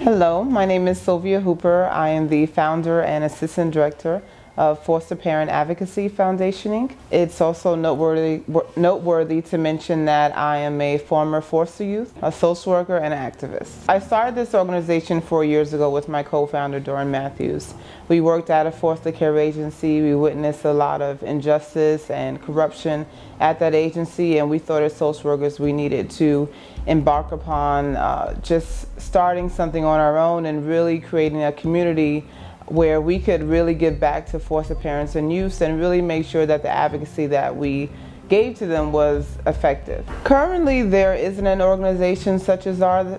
Hello, my name is Sylvia Hooper. I am the founder and assistant director of Foster Parent Advocacy Foundation, Inc. It's also noteworthy to mention that I am a former foster youth, a social worker, and an activist. I started this organization 4 years ago with my co-founder, Doran Matthews. We worked at a foster care agency. We witnessed a lot of injustice and corruption at that agency, and we thought as social workers we needed to embark upon just starting something on our own and really creating a community where we could really give back to foster parents and youth and really make sure that the advocacy that we gave to them was effective. Currently, there isn't an organization such as ours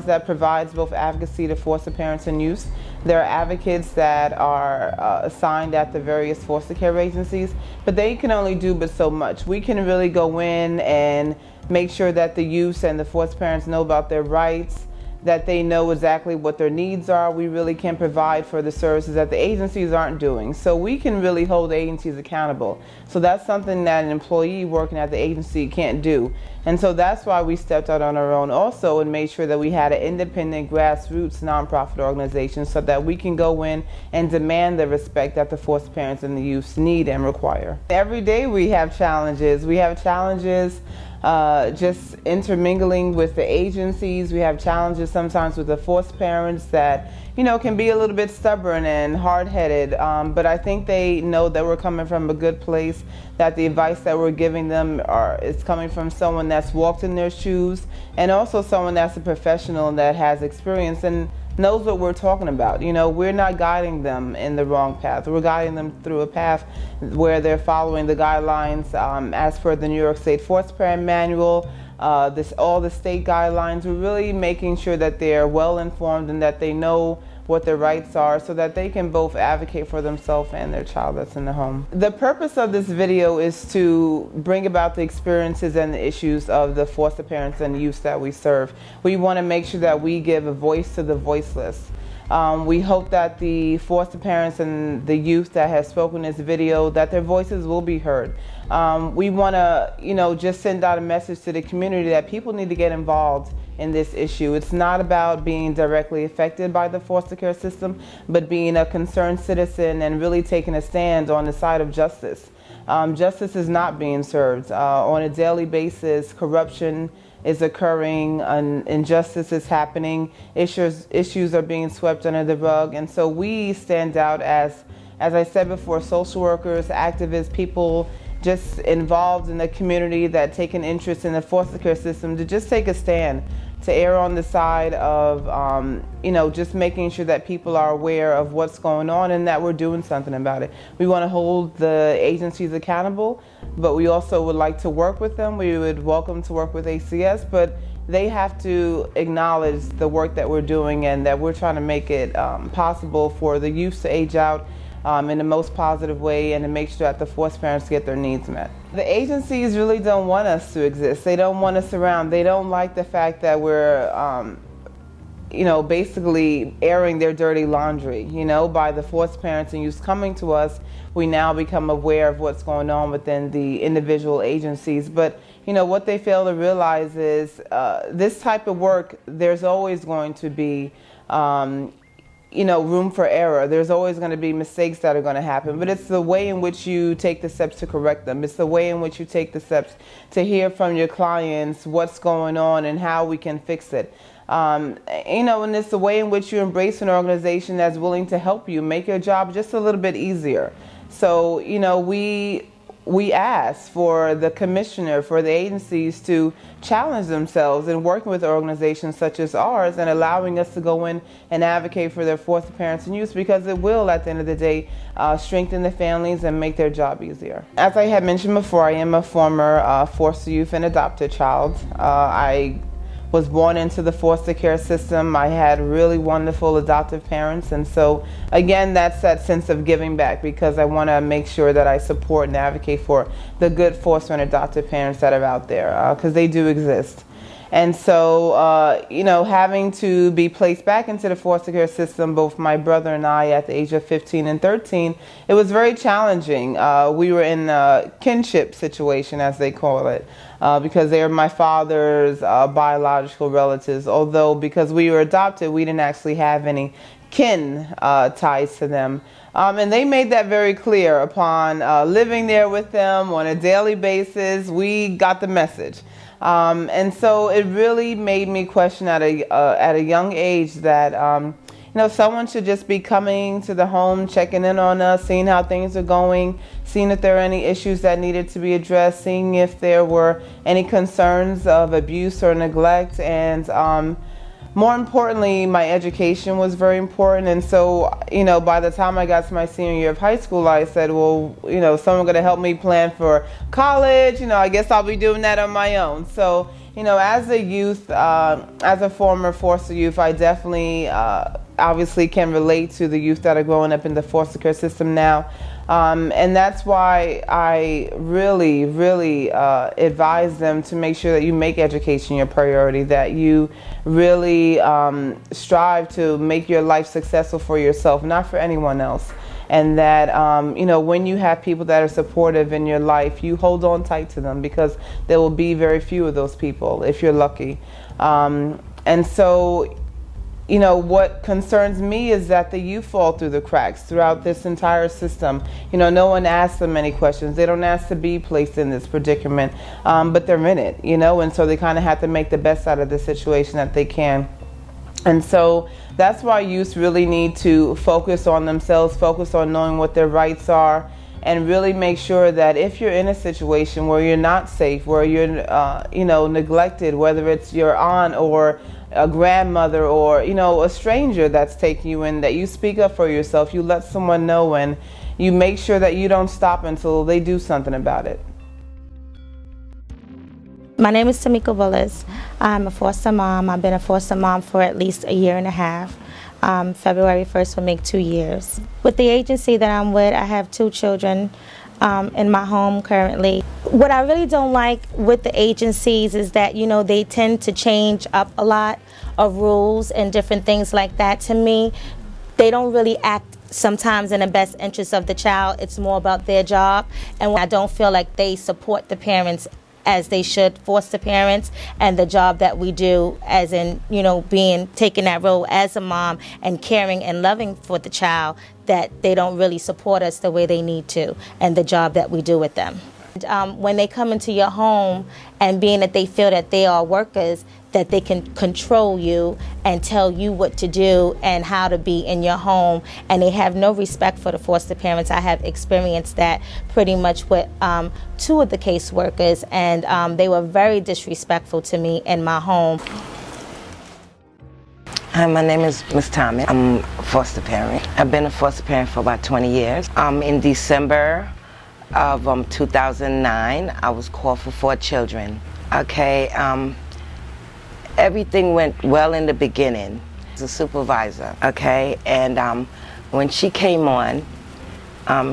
that provides both advocacy to foster parents and youth. There are advocates that are assigned at the various foster care agencies, but they can only do but so much. We can really go in and make sure that the youth and the foster parents know about their rights, that they know exactly what their needs are. We really can provide for the services that the agencies aren't doing. So we can really hold the agencies accountable. So that's something that an employee working at the agency can't do. And so that's why we stepped out on our own also and made sure that we had an independent grassroots nonprofit organization so that we can go in and demand the respect that the foster parents and the youth need and require. Every day we have challenges. We have challenges just intermingling with the agencies. We have challenges sometimes with the foster parents that, can be a little bit stubborn and hard-headed, but I think they know that we're coming from a good place, that the advice that we're giving them is coming from someone that's walked in their shoes and also someone that's a professional that has experience and knows what we're talking about. We're not guiding them in the wrong path. We're guiding them through a path where they're following the guidelines as per the New York State Foster Parent Manual, all the state guidelines. We're really making sure that they're well informed and that they know what their rights are so that they can both advocate for themselves and their child that's in the home. The purpose of this video is to bring about the experiences and the issues of the foster parents and youth that we serve. We want to make sure that we give a voice to the voiceless. We hope that the foster parents and the youth that have spoken in this video, that their voices will be heard. We want to, just send out a message to the community that people need to get involved in this issue. It's not about being directly affected by the foster care system, but being a concerned citizen and really taking a stand on the side of justice. Justice is not being served. On a daily basis, corruption is occurring, injustice is happening, issues are being swept under the rug, and so we stand out as I said before, social workers, activists, people just involved in the community that take an interest in the foster care system to just take a stand, to err on the side of, just making sure that people are aware of what's going on and that we're doing something about it. We want to hold the agencies accountable, but we also would like to work with them. We would welcome to work with ACS, but they have to acknowledge the work that we're doing and that we're trying to make it possible for the youth to age out in the most positive way and to make sure that the foster parents get their needs met. The agencies really don't want us to exist. They don't want us around. They don't like the fact that we're basically airing their dirty laundry. By the foster parents and youth coming to us, we now become aware of what's going on within the individual agencies. But what they fail to realize is this type of work, there's always going to be room for error. There's always going to be mistakes that are going to happen, but it's the way in which you take the steps to correct them. It's the way in which you take the steps to hear from your clients what's going on and how we can fix it. And it's the way in which you embrace an organization that's willing to help you make your job just a little bit easier. So, we ask for the commissioner, for the agencies to challenge themselves in working with organizations such as ours and allowing us to go in and advocate for their foster parents and youth, because it will, at the end of the day, strengthen the families and make their job easier. As I had mentioned before, I am a former foster youth and adopted child. I was born into the foster care system. I had really wonderful adoptive parents, and so again, that's that sense of giving back, because I want to make sure that I support and advocate for the good foster and adoptive parents that are out there, because they do exist. And so, having to be placed back into the foster care system, both my brother and I, at the age of 15 and 13, it was very challenging. We were in a kinship situation, as they call it, because they are my father's biological relatives. Although, because we were adopted, we didn't actually have any kin ties to them. And they made that very clear upon living there with them on a daily basis. We got the message. And so it really made me question at a young age that, someone should just be coming to the home, checking in on us, seeing how things are going, seeing if there are any issues that needed to be addressed, seeing if there were any concerns of abuse or neglect. And more importantly, my education was very important. And so, by the time I got to my senior year of high school, I said, well, someone going to help me plan for college. I guess I'll be doing that on my own. So, as a youth, as a former foster youth, I definitely obviously can relate to the youth that are growing up in the foster care system now. And that's why I really, really advise them to make sure that you make education your priority, that you really strive to make your life successful for yourself, not for anyone else. And that, when you have people that are supportive in your life, you hold on tight to them, because there will be very few of those people if you're lucky. And so, what concerns me is that the youth fall through the cracks throughout this entire system. No one asks them any questions. They don't ask to be placed in this predicament, but they're in it, and so they kind of have to make the best out of the situation that they can. And so that's why youth really need to focus on themselves, focus on knowing what their rights are, and really make sure that if you're in a situation where you're not safe, where you're, neglected, whether it's your aunt or a grandmother or, a stranger that's taking you in, that you speak up for yourself, you let someone know, and you make sure that you don't stop until they do something about it. My name is Tamika Willis. I'm a foster mom. I've been a foster mom for at least a year and a half. February 1st will make 2 years. With the agency that I'm with, I have 2 children in my home currently. What I really don't like with the agencies is that, they tend to change up a lot of rules and different things like that. To me, they don't really act sometimes in the best interest of the child. It's more about their job, and I don't feel like they support the parents as they should, foster parents, and the job that we do, as in, taking that role as a mom and caring and loving for the child, that they don't really support us the way they need to, and the job that we do with them. When they come into your home, and being that they feel that they are workers, that they can control you and tell you what to do and how to be in your home, and they have no respect for the foster parents. I have experienced that pretty much with 2 of the caseworkers, and they were very disrespectful to me in my home. Hi, my name is Miss Thomas. I'm a foster parent. I've been a foster parent for about 20 years. In December of 2009, I was called for 4 children. Okay, everything went well in the beginning. As a supervisor, okay, and when she came on,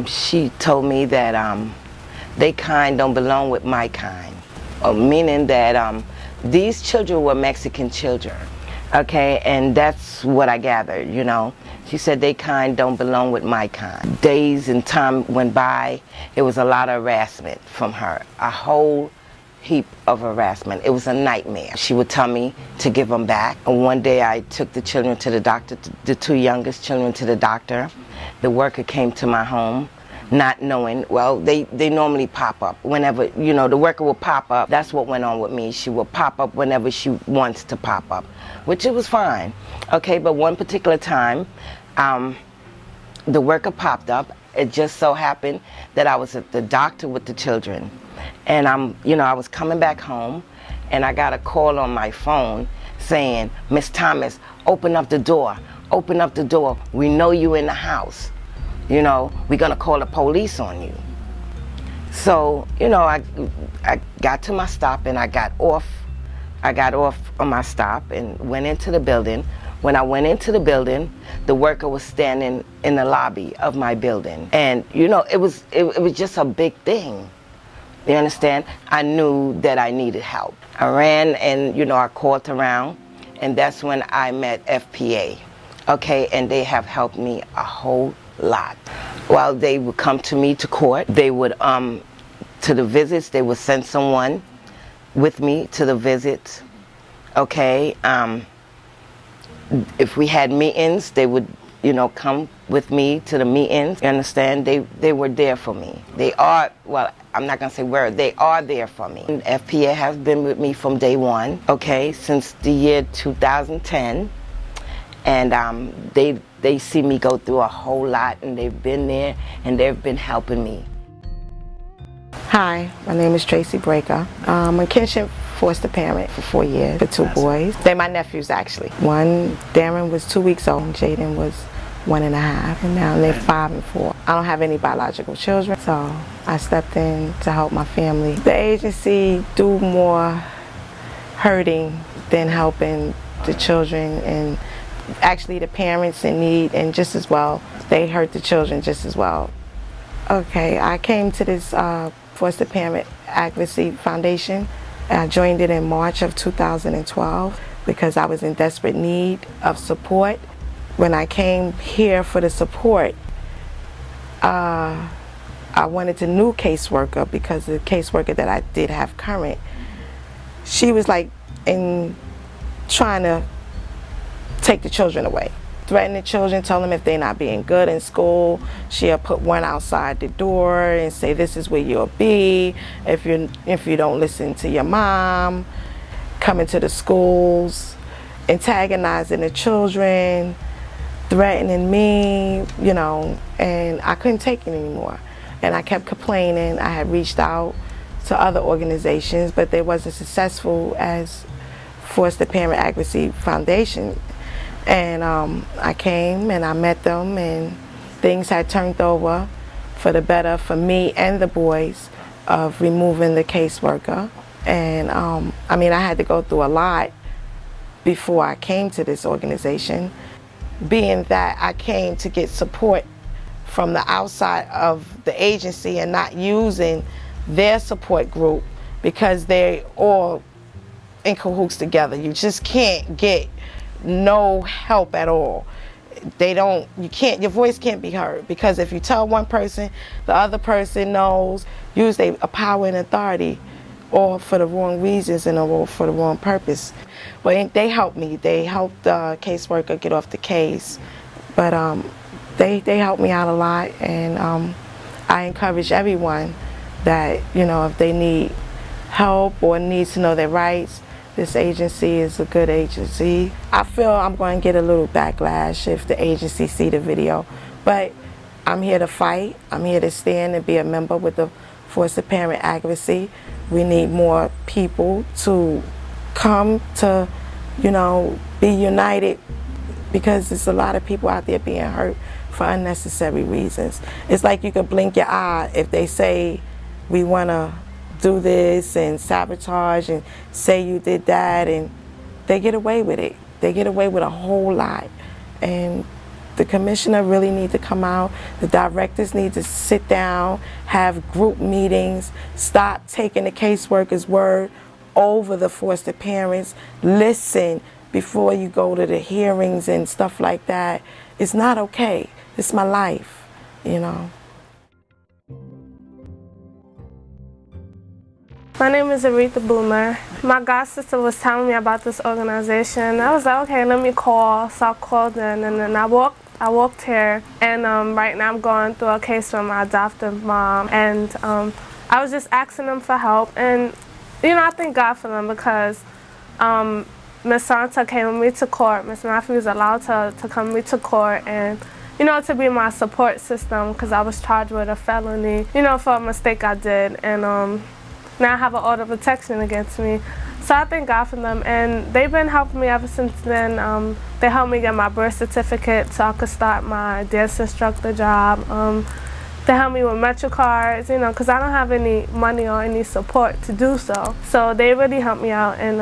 she told me that they kind don't belong with my kind, meaning that these children were Mexican children. Okay, and that's what I gathered, She said they kind don't belong with my kind. Days and time went by. It was a lot of harassment from her, a whole heap of harassment. It was a nightmare. She would tell me to give them back. And one day I took the children to the doctor, the 2 youngest children to the doctor. The worker came to my home, not knowing, well, they normally pop up whenever, the worker will pop up. That's what went on with me. She will pop up whenever she wants to pop up, which it was fine. Okay, but one particular time, the worker popped up. It just so happened that I was at the doctor with the children. And I was coming back home, and I got a call on my phone saying, Miss Thomas, open up the door. Open up the door. We know you in the house. We're gonna call the police on you. So, I got to my stop, and I got off on my stop and went into the building. When I went into the building, the worker was standing in the lobby of my building. And, it was just a big thing. You understand? I knew that I needed help. I ran and, you know, I called around, and that's when I met FPA. Okay, and they have helped me a whole lot. Well, they would come to me to court. They would, to the visits, they would send someone with me to the visits. Okay, if we had meetings, they would, you know, come with me to the meetings. You understand? They were there for me. They are, well, I'm not gonna say where, they are there for me. And FPA has been with me from day one, okay, since the year 2010. And they see me go through a whole lot, and they've been there, and they've been helping me. Hi, my name is Tracy Breaker. I'm a kinship foster parent for 4 years for 2 boys. They're my nephews, actually. One, Darren, was 2 weeks old, and Jaden was 1.5, and now they're 5 and 4. I don't have any biological children, so I stepped in to help my family. The agency do more hurting than helping the children, and actually the parents in need, and just as well, they hurt the children just as well. Okay, I came to this Foster Parent Advocacy Foundation. I joined it in March of 2012 because I was in desperate need of support. When I came here for the support, I wanted a new caseworker because the caseworker that I did have current, she was like trying to take the children away. Threaten the children, tell them if they're not being good in school. She'll put one outside the door and say, this is where you'll be if you don't listen to your mom. Coming to the schools, antagonizing the children, threatening me, you know, and I couldn't take it anymore. And I kept complaining. I had reached out to other organizations, but they wasn't successful as Foster Parent Advocacy Foundation. And I came and I met them, and things had turned over for the better for me and the boys of removing the caseworker. And I mean, I had to go through a lot before I came to this organization, being that I came to get support from the outside of the agency and not using their support group because they all in cahoots together. You just can't get no help at all. Your voice can't be heard, because if you tell one person, the other person knows, use a power and authority, or for the wrong reasons and or for the wrong purpose. But they helped me. They helped the caseworker get off the case. But they helped me out a lot, and I encourage everyone that, you know, if they need help or needs to know their rights, this agency is a good agency. I feel I'm going to get a little backlash if the agency see the video, but I'm here to fight. I'm here to stand and be a member with the Foster Parent Advocacy. We need more people to come to, you know, be united, because there's a lot of people out there being hurt for unnecessary reasons. It's like you could blink your eye if they say we want to do this and sabotage and say you did that, and they get away with it. They get away with a whole lot. And the commissioner really needs to come out. The directors need to sit down, have group meetings, stop taking the caseworker's word over the foster parents. Listen before you go to the hearings and stuff like that. It's not okay. It's my life, you know. My name is Aretha Boomer. My god sister was telling me about this organization. I was like, okay, let me call. So I called in, and then I walked here, and right now I'm going through a case with my adoptive mom, and I was just asking them for help, and you know, I thank God for them, because Miss Santa came with me to court. Miss Matthews was allowed to come with me to court, and you know, to be my support system, because I was charged with a felony, you know, for a mistake I did, and now I have an order of protection against me. So I thank God for them, and they've been helping me ever since then. They helped me get my birth certificate so I could start my dance instructor job. They helped me with Metro cards, you know, because I don't have any money or any support to do so. So they really helped me out, and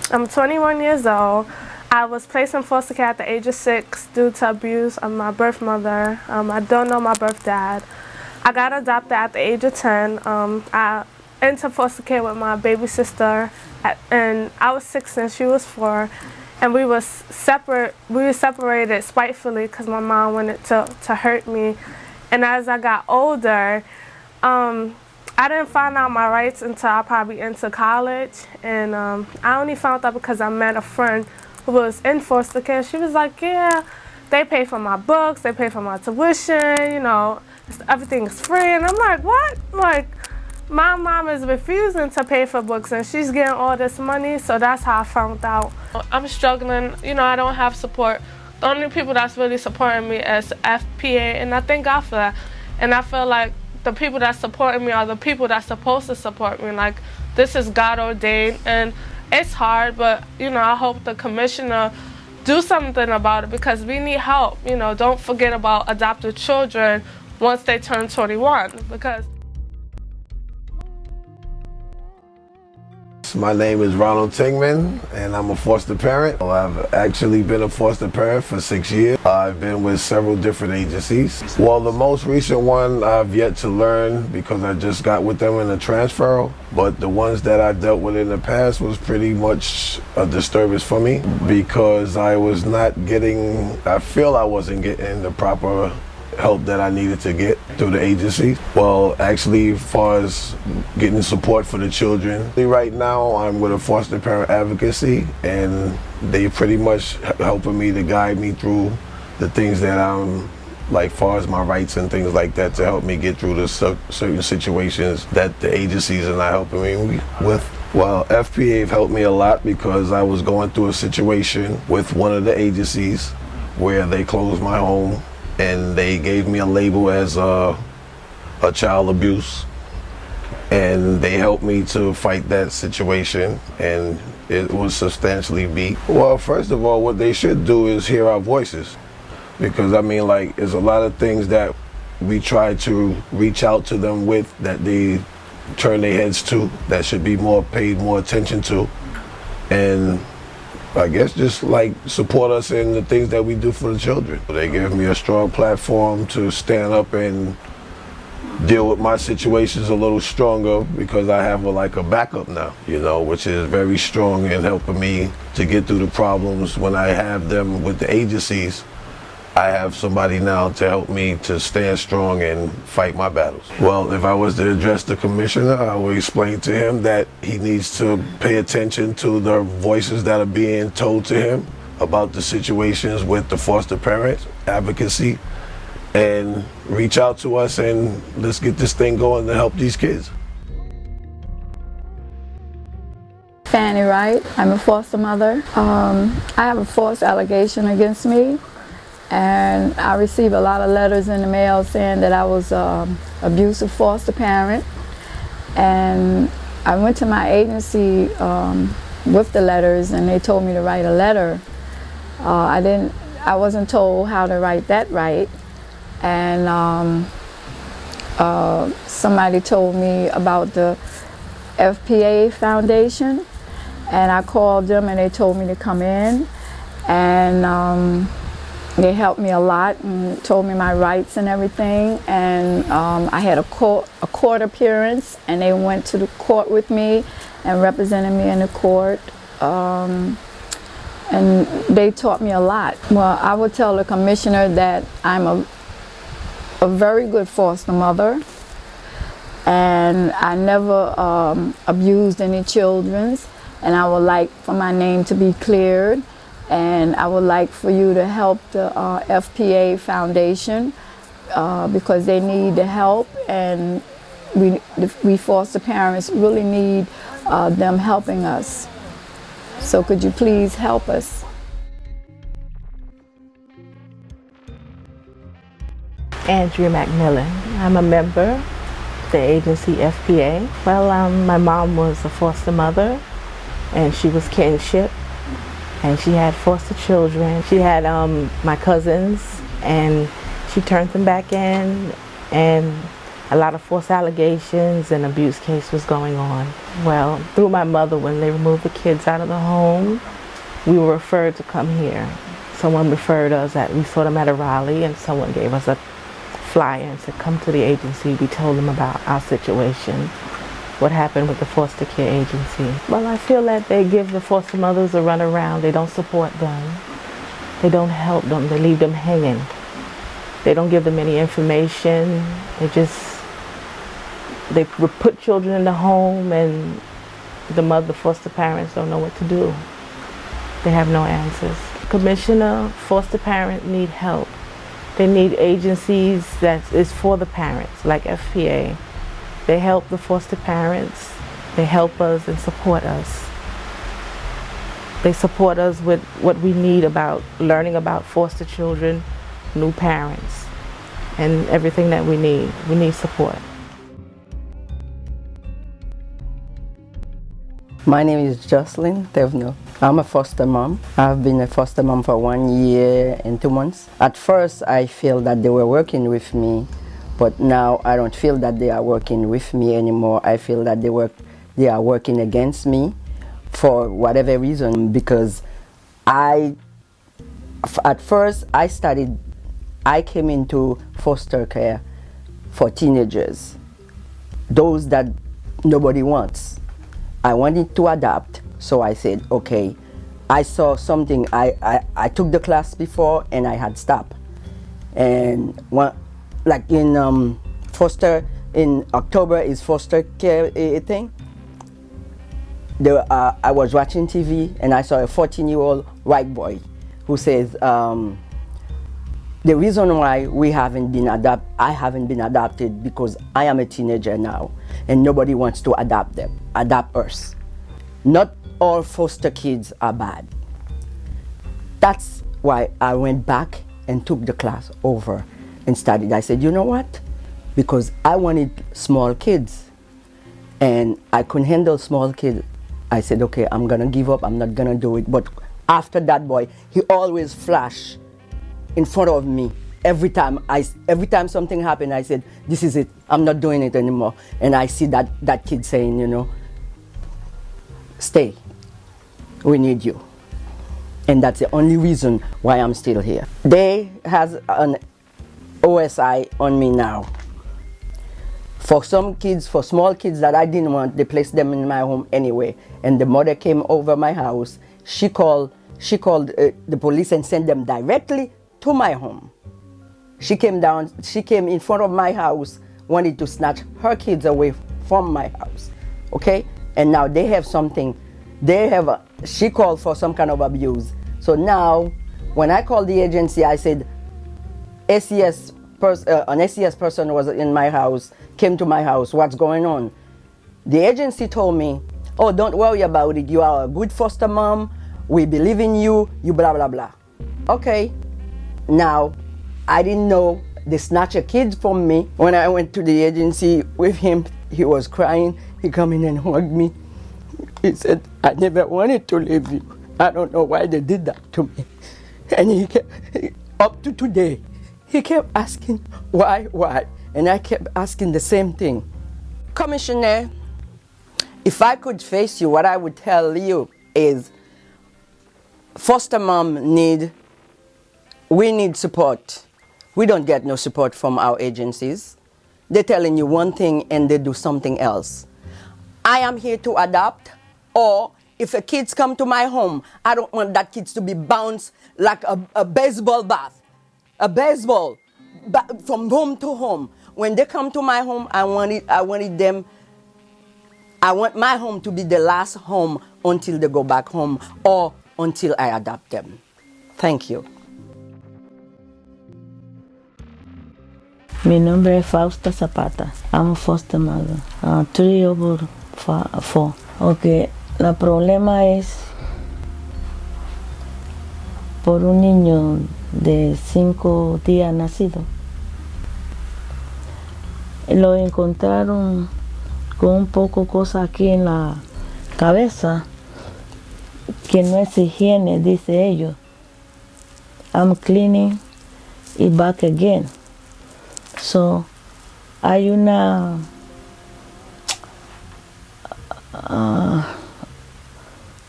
I'm 21 years old. I was placed in foster care at the age of 6 due to abuse of my birth mother. I don't know my birth dad. I got adopted at the age of 10. I entered foster care with my baby sister, and I was 6 and she was 4. And we were separated spitefully because my mom wanted to hurt me. And as I got older, I didn't find out my rights until I probably into college. And I only found out because I met a friend who was in foster care. She was like, yeah, they pay for my books, they pay for my tuition, you know, everything's free. And I'm like, what? Like, my mom is refusing to pay for books and she's getting all this money, so that's how I found out. I'm struggling, you know, I don't have support. The only people that's really supporting me is FPA, and I thank God for that. And I feel like the people that's supporting me are the people that's supposed to support me. Like, this is God ordained, and it's hard, but, you know, I hope the commissioner do something about it because we need help. You know, don't forget about adopted children once they turn 21, because My name is Ronald Tingman, and I'm a foster parent. I've actually been a foster parent for 6 years. I've been with several different agencies. Well, the most recent one I've yet to learn because I just got with them in a transfer, but the ones that I dealt with in the past was pretty much a disturbance for me because I wasn't getting the proper help that I needed to get through the agency. Well, actually, as far as getting support for the children, right now I'm with a foster parent advocacy, and they pretty much helping me to guide me through the things that I'm like, far as my rights and things like that, to help me get through the certain situations that the agencies are not helping me with. Well, FPA have helped me a lot because I was going through a situation with one of the agencies where they closed my home and they gave me a label as a child abuse, and they helped me to fight that situation, and it was substantially beat. Well, first of all, what they should do is hear our voices, because I mean, like, there's a lot of things that we try to reach out to them with that they turn their heads to, that should be paid more attention to, and I guess just like support us in the things that we do for the children. They give me a strong platform to stand up and deal with my situations a little stronger because I have a backup now, you know, which is very strong in helping me to get through the problems when I have them with the agencies. I have somebody now to help me to stand strong and fight my battles. Well, if I was to address the commissioner, I would explain to him that he needs to pay attention to the voices that are being told to him about the situations with the foster parent advocacy, and reach out to us and let's get this thing going to help these kids. Fanny Wright. I'm a foster mother. I have a false allegation against me, and I received a lot of letters in the mail saying that I was an abusive foster parent. And I went to my agency with the letters, and they told me to write a letter. I wasn't told how to write that right. And somebody told me about the FPA-Foundation, and I called them and they told me to come in, and they helped me a lot and told me my rights and everything. And I had a court appearance, and they went to the court with me and represented me in the court. And they taught me a lot. Well, I would tell the commissioner that I'm a very good foster mother, and I never abused any children, and I would like for my name to be cleared. And I would like for you to help the FPA Foundation because they need the help, and we foster parents really need them helping us. So could you please help us? Andrea McMillan. I'm a member of the agency FPA. Well, my mom was a foster mother, and she was kinship. And she had foster children. She had my cousins, and she turned them back in, and a lot of false allegations and abuse case was going on. Well, through my mother, when they removed the kids out of the home, we were referred to come here. Someone referred us, we saw them at a rally, and someone gave us a flyer and said, come to the agency. We told them about our situation, what happened with the foster care agency. Well, I feel that they give the foster mothers a run around. They don't support them. They don't help them. They leave them hanging. They don't give them any information. They put children in the home, and the foster parents don't know what to do. They have no answers. Commissioner, foster parents need help. They need agencies that is for the parents, like FPA. They help the foster parents. They help us and support us. They support us with what we need about learning about foster children, new parents, and everything that we need. We need support. My name is Jocelyn Tevno. I'm a foster mom. I've been a foster mom for 1 year and 2 months. At first, I feel that they were working with me, but now I don't feel that they are working with me anymore. I feel that they are working against me for whatever reason, because at first I came into foster care for teenagers, those that nobody wants. I wanted to adapt, so I said, okay. I saw something, I took the class before and I had stopped. And like in October is foster care thing. I was watching TV and I saw a 14-year-old white boy who says, the reason why I haven't been adopted because I am a teenager now and nobody wants to adopt us. Not all foster kids are bad. That's why I went back and took the class over and studied. I said, you know what? Because I wanted small kids and I couldn't handle small kids. I said, okay, I'm gonna give up, I'm not gonna do it. But after that boy, he always flashed in front of me. Every time something happened, I said, this is it, I'm not doing it anymore. And I see that kid saying, you know, stay, we need you. And that's the only reason why I'm still here. They has an OSI on me now. For some kids, for small kids that I didn't want, they placed them in my home anyway. And the mother came over my house. She called the police and sent them directly to my home. She came in front of my house, wanted to snatch her kids away from my house. Okay? And now they have something. She called for some kind of abuse. So now, when I called the agency, I said, an SES person was in my house, came to my house, what's going on? The agency told me, oh, don't worry about it, you are a good foster mom, we believe in you, you blah, blah, blah. Okay, now, I didn't know they snatched a kid from me. When I went to the agency with him, he was crying, he came in and hugged me. He said, I never wanted to leave you. I don't know why they did that to me. And up to today, he kept asking, why? And I kept asking the same thing. Commissioner, if I could face you, what I would tell you is, foster mom we need support. We don't get no support from our agencies. They're telling you one thing and they do something else. I am here to adopt, or if a kids come to my home, I don't want that kids to be bounced like a baseball bat. A baseball, from home to home. When they come to my home, I want my home to be the last home until they go back home or until I adopt them. Thank you. Mi nombre es Fausta Zapata. I'm a foster mother. 3 over 4. Okay, el problema es por un niño de 5 días nacido. Lo encontraron con un poco cosa aquí en la cabeza que no es higiene, dice ellos. I'm cleaning it back again. So, hay una I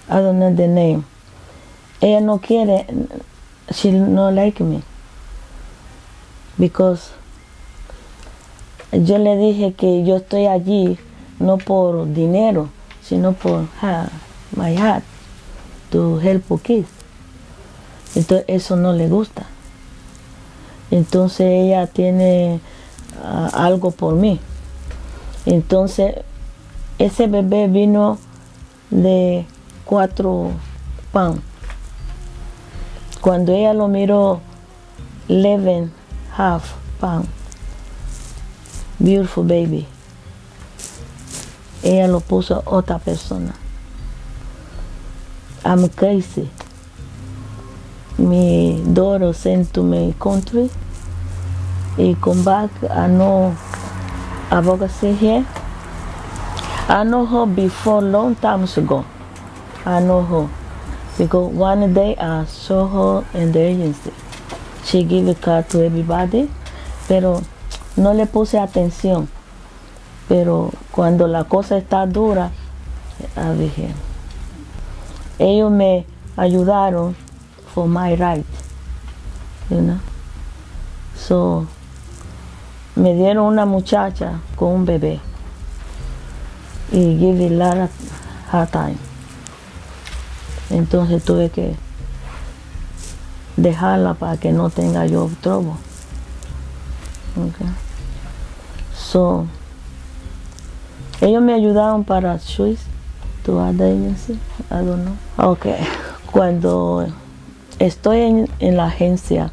don't know the name. Ella no quiere, she no like me because yo le dije que yo estoy allí no por dinero, sino por my heart, to help kids. Entonces eso no le gusta. Entonces ella tiene algo por mí. Entonces ese bebé vino de 4 pounds. Cuando ella lo miró, 11.5 pounds. Beautiful baby. Ella lo puso a otra persona. I'm crazy. My daughter sent to my country. He come back. I know advocacy here. I know her before long times ago. I know her because one day I saw her in the agency. She gave a card to everybody, pero no le puse atención. Pero cuando la cosa está dura, I dije, ellos me ayudaron for my right, you know. So, me dieron una muchacha con un bebé y give it a lot of hard time. Entonces tuve que dejarla para que no tenga yo trouble. Okay. So, ellos me ayudaron para choice to other agency. I don't know. Okay. Cuando estoy en la agencia,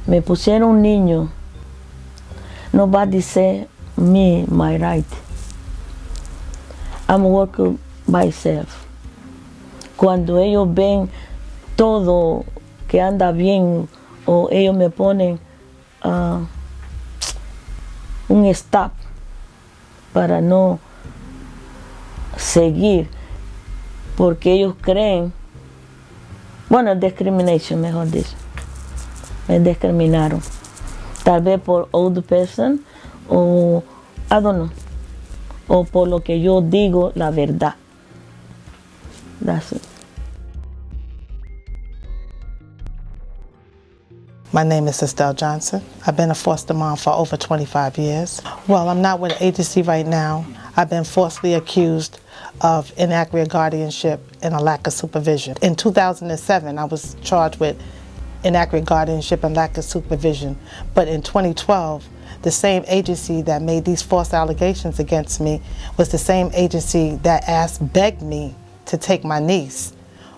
me pusieron un niño. Nobody say me my right. I'm working myself. Cuando ellos ven todo que anda bien o ellos me ponen un stop para no seguir porque ellos creen, bueno, discrimination, mejor dicho, me discriminaron, tal vez por old person o I don't know, o por lo que yo digo la verdad. That's it. My name is Estelle Johnson. I've been a foster mom for over 25 years. Well, I'm not with an agency right now. I've been falsely accused of inaccurate guardianship and a lack of supervision. In 2007, I was charged with inaccurate guardianship and lack of supervision. But in 2012, the same agency that made these false allegations against me was the same agency that begged me to take my niece,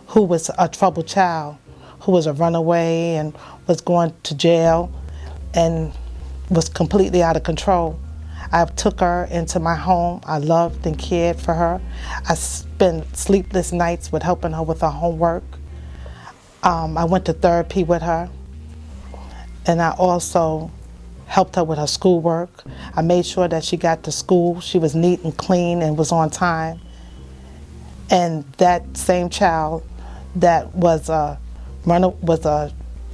who was a troubled child, who was a runaway and was going to jail and was completely out of control. I took her into my home. I loved and cared for her. I spent sleepless nights with helping her with her homework. I went to therapy with her, and I also helped her with her schoolwork. I made sure that she got to school. She was neat and clean and was on time. And that same child that was a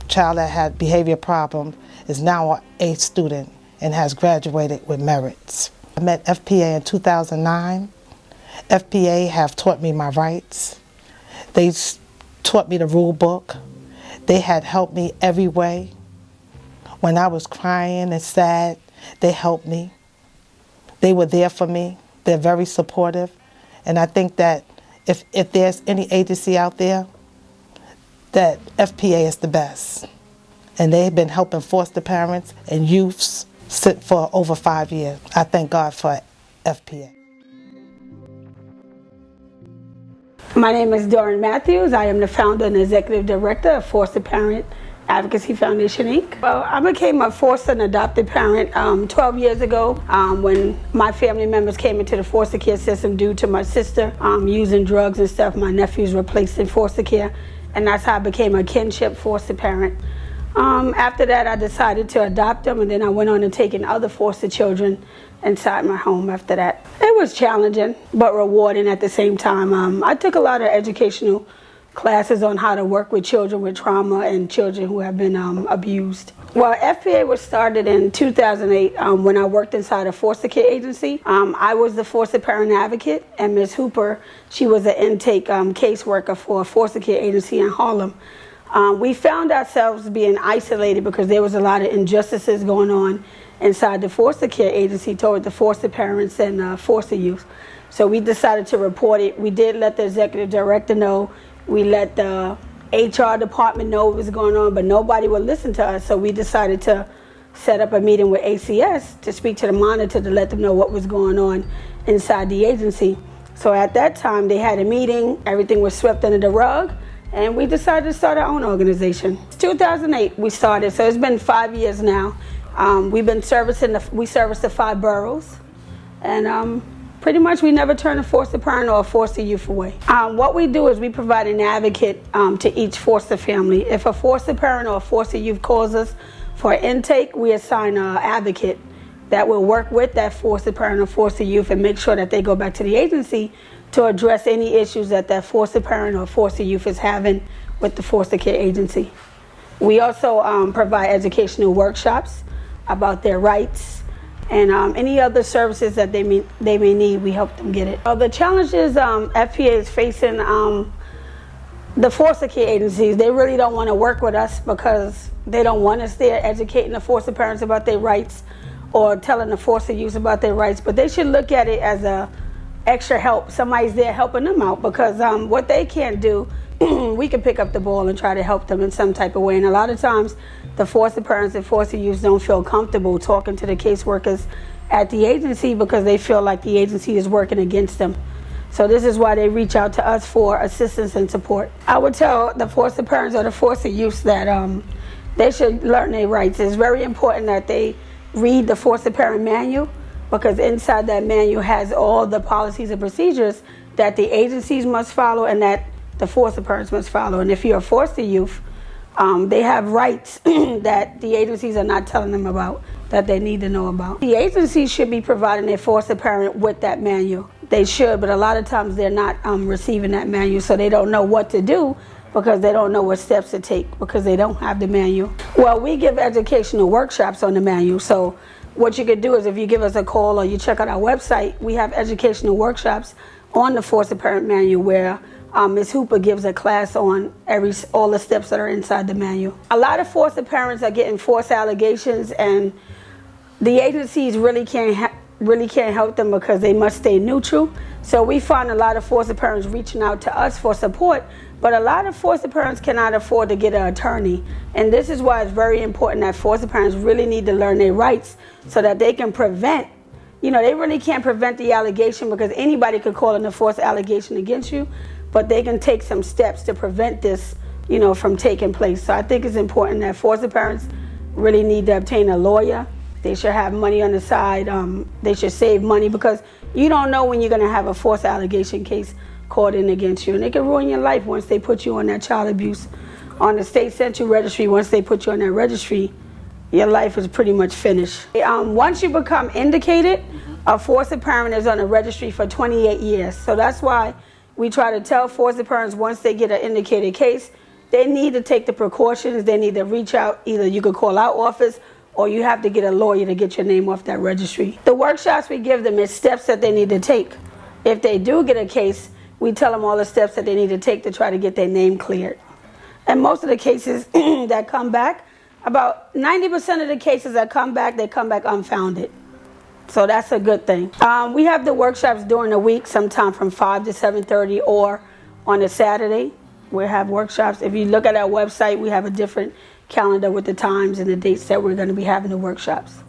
child that had behavior problems is now a student and has graduated with merits. I met FPA in 2009. FPA have taught me my rights. They taught me the rule book. They had helped me every way. When I was crying and sad, they helped me. They were there for me. They're very supportive. And I think that if there's any agency out there, that FPA is the best. And they've been helping foster parents and youths for over 5 years. I thank God for FPA. My name is Doreen Matthews. I am the founder and executive director of Foster Parent Advocacy Foundation, Inc. Well, I became a foster and adopted parent 12 years ago when my family members came into the foster care system due to my sister using drugs and stuff. My nephews were placed in foster care, and that's how I became a kinship foster parent. After that, I decided to adopt them, and then I went on and taken other foster children inside my home after that. It was challenging, but rewarding at the same time. I took a lot of educational classes on how to work with children with trauma and children who have been abused. Well, FPA was started in 2008 when I worked inside a foster care agency. I was the foster parent advocate, and Ms. Hooper, she was an intake caseworker for a foster care agency in Harlem. We found ourselves being isolated because there was a lot of injustices going on inside the foster care agency toward the foster parents and foster youth. So we decided to report it. We did let the executive director know. We let the HR department know what was going on, but nobody would listen to us. So we decided to set up a meeting with ACS to speak to the monitor to let them know what was going on inside the agency. So at that time, they had a meeting, everything was swept under the rug, and we decided to start our own organization. It's 2008 we started, so it's been 5 years now. We've been we service the 5 boroughs, and pretty much we never turn a foster parent or a foster youth away. What we do is we provide an advocate to each foster family. If a foster parent or a foster youth calls us for intake, we assign an advocate that will work with that foster parent or foster youth and make sure that they go back to the agency to address any issues that that foster parent or foster youth is having with the foster care agency. We also provide educational workshops about their rights and any other services that they may need, we help them get it. The challenges FPA is facing, the foster care agencies, they really don't want to work with us because they don't want us there educating the foster parents about their rights or telling the foster youth about their rights, but they should look at it as a extra help. Somebody's there helping them out, because what they can't do, we can pick up the ball and try to help them in some type of way. And a lot of times the foster parents and foster youth don't feel comfortable talking to the caseworkers at the agency because they feel like the agency is working against them. So this is why they reach out to us for assistance and support. I would tell the foster parents or the foster youth that they should learn their rights. It's very important that they read the foster parent manual, because inside that manual has all the policies and procedures that the agencies must follow and that the foster parents must follow. And if you're a foster youth, they have rights that the agencies are not telling them about, that they need to know about. The agencies should be providing their foster parent with that manual. They should, but a lot of times they're not receiving that manual, so they don't know what to do because they don't know what steps to take because they don't have the manual. Well, we give educational workshops on the manual, so what you could do is if you give us a call or you check out our website, we have educational workshops on the foster parent manual where Ms. Hooper gives a class on all the steps that are inside the manual. A lot of foster parents are getting false allegations, and the agencies really can't help them because they must stay neutral. So we find a lot of foster parents reaching out to us for support, but a lot of foster parents cannot afford to get an attorney. And this is why it's very important that foster parents really need to learn their rights so that they can prevent, they really can't prevent the allegation because anybody could call in a false allegation against you, but they can take some steps to prevent this, from taking place. So I think it's important that foster parents really need to obtain a lawyer. They should have money on the side. They should save money because you don't know when you're going to have a false allegation case called in against you. And it can ruin your life once they put you on that child abuse. On the state central registry, once they put you on that registry, your life is pretty much finished. Once you become indicated, a foster parent is on the registry for 28 years. So that's why we try to tell foster parents once they get an indicated case, they need to take the precautions. They need to reach out. Either you could call our office or you have to get a lawyer to get your name off that registry. The workshops we give them is steps that they need to take. If they do get a case, we tell them all the steps that they need to take to try to get their name cleared. And most of the cases that come back, about 90% of the cases that come back, they come back unfounded. So that's a good thing. We have the workshops during the week, sometime from 5 to 7:30, or on a Saturday. We have workshops. If you look at our website, we have a different calendar with the times and the dates that we're going to be having the workshops.